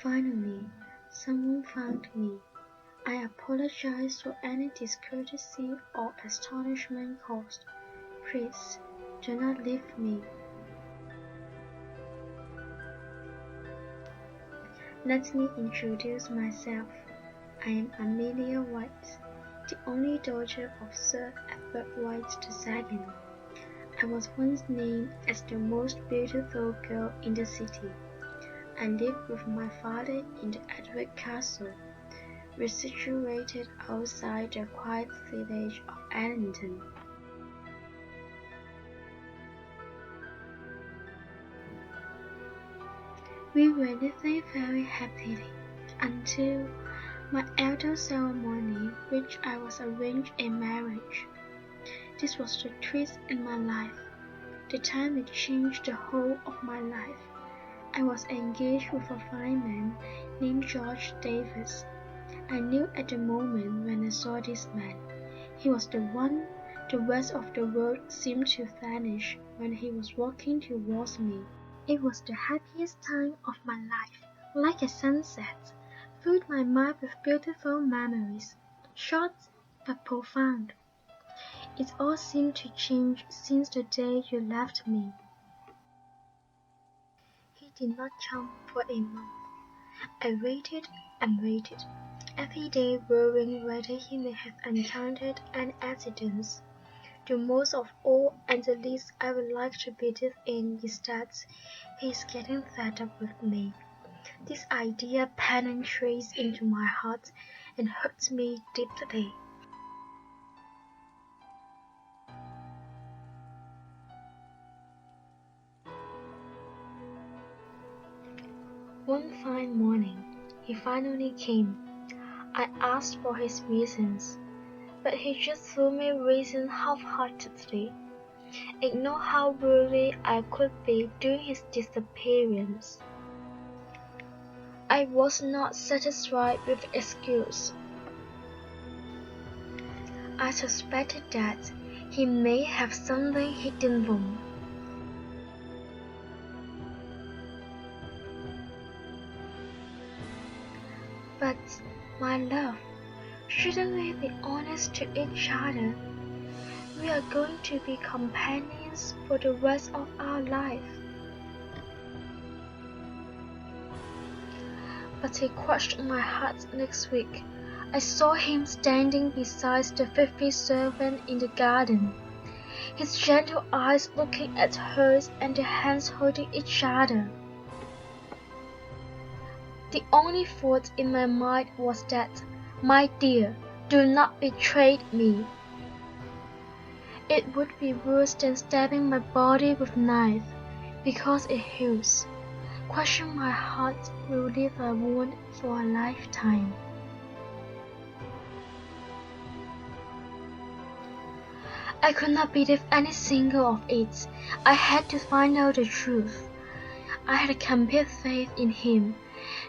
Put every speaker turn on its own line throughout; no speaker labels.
Finally, someone found me. I apologize for any discourtesy or astonishment caused. Please, do not leave me. Let me introduce myself. I am Amelia White, the only daughter of Sir Edward White II. I was once named as the most beautiful girl in the city. I lived with my father in the Edward Castle, which is situated outside the quiet village of Allington. We were living very happily until my elder ceremony, which I was arranged in marriage. This was the twist in my life, the time it changed the whole of my life. I was engaged with a fine man named George Davis. I knew at the moment when I saw this man, he was the one. The rest of the world seemed to vanish when he was walking towards me. It was the happiest time of my life, like a sunset, filled my mind with beautiful memories, short but profound. It all seemed to change since the day you left me. He did not come for a month. I waited and waited, every day worrying whether he may have encountered any accidents. The most of all and the least I would like to believe in is that he is getting fed up with me. This idea penetrates into my heart and hurts me deeply. One fine morning, he finally came. I asked for his reasons, but he just threw me reason half-heartedly. Ignore how worried I could be during his disappearance. I was not satisfied with the excuse. I suspected that he may have something hidden wrong. But, my love, shouldn't we be honest to each other? We are going to be companions for the rest of our life. But he crushed my heart next week. I saw him standing beside the filthy servant in the garden, his gentle eyes looking at hers and their hands holding each other. The only thought in my mind was that, my dear, do not betray me. It would be worse than stabbing my body with a knife, because it heals. Crushing my heart will leave a wound for a lifetime. I could not believe any single of it. I had to find out the truth. I had complete faith in him.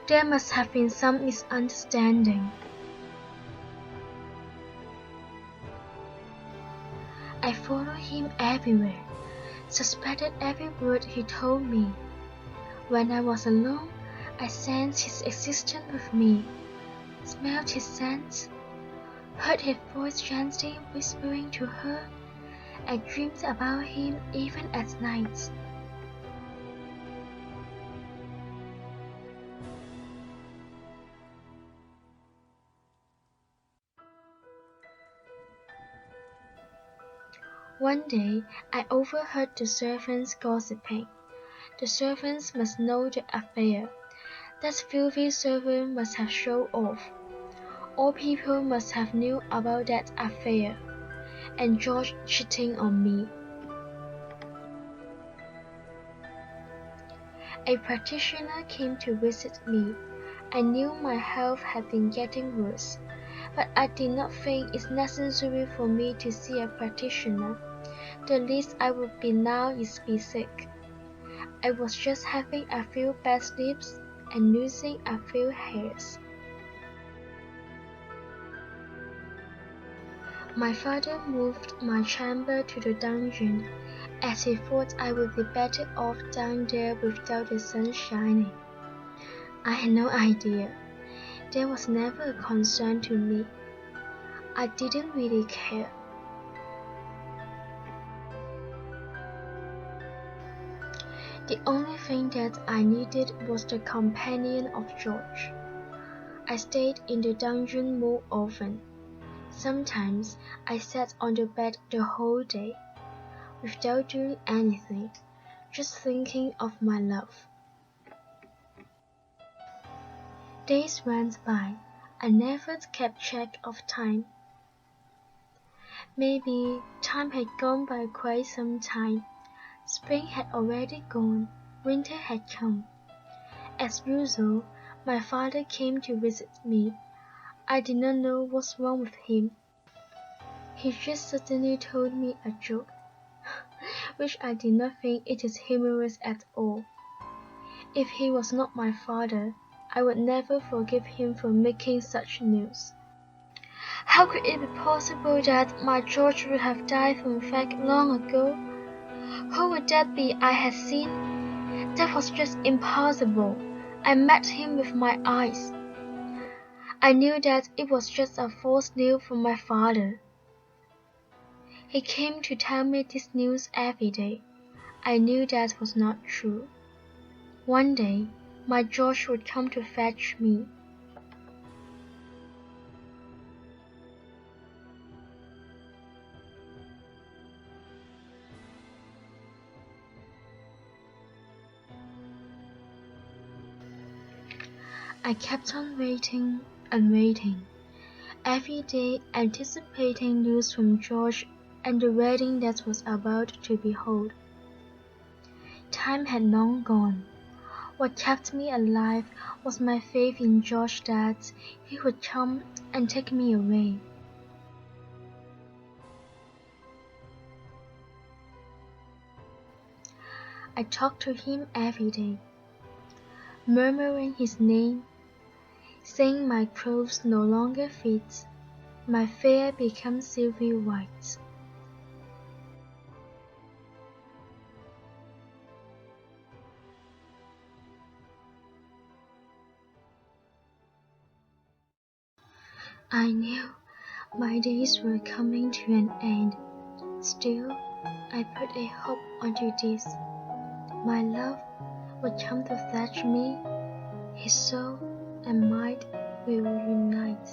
There must have been some misunderstanding. I followed him everywhere, suspected every word he told me. When I was alone, I sensed his existence with me, smelled his scent, heard his voice gently whispering to her. I dreamed about him even at night. One day, I overheard the servants gossiping. The servants must know the affair. That filthy servant must have shown off. All people must have knew about that affair, and George cheating on me. A practitioner came to visit me. I knew my health had been getting worse, but I did not think it necessary for me to see a practitioner. The least I would be now is be sick. I was just having a few bad sleeps and losing a few hairs. My father moved my chamber to the dungeon, as he thought I would be better off down there without the sun shining. I had no idea. There was never a concern to me. I didn't really care. The only thing that I needed was the companion of George. I stayed in the dungeon more often. Sometimes I sat on the bed the whole day, without doing anything, just thinking of my love. Days went by. I never kept track of time. Maybe time had gone by quite some time. Spring had already gone, winter had come. As usual, my father came to visit me. I did not know what's wrong with him. He just suddenly told me a joke, which I did not think it is humorous at all. If he was not my father, I would never forgive him for making such news. How could it be possible that my George would have died from fact long ago? Who would that be I had seen? That was just impossible. I met him with my eyes. I knew that it was just a false news from my father. He came to tell me this news every day. I knew that was not true. One day, my George would come to fetch me. I kept on waiting and waiting, every day anticipating news from George and the wedding that was about to be held. Time had long gone. What kept me alive was my faith in George that he would come and take me away. I talked to him every day, murmuring his name, saying my clothes no longer fit, my hair became silvery white. I knew my days were coming to an end. Still, I put a hope onto this. My love would come to fetch me, his soul and mind will unite.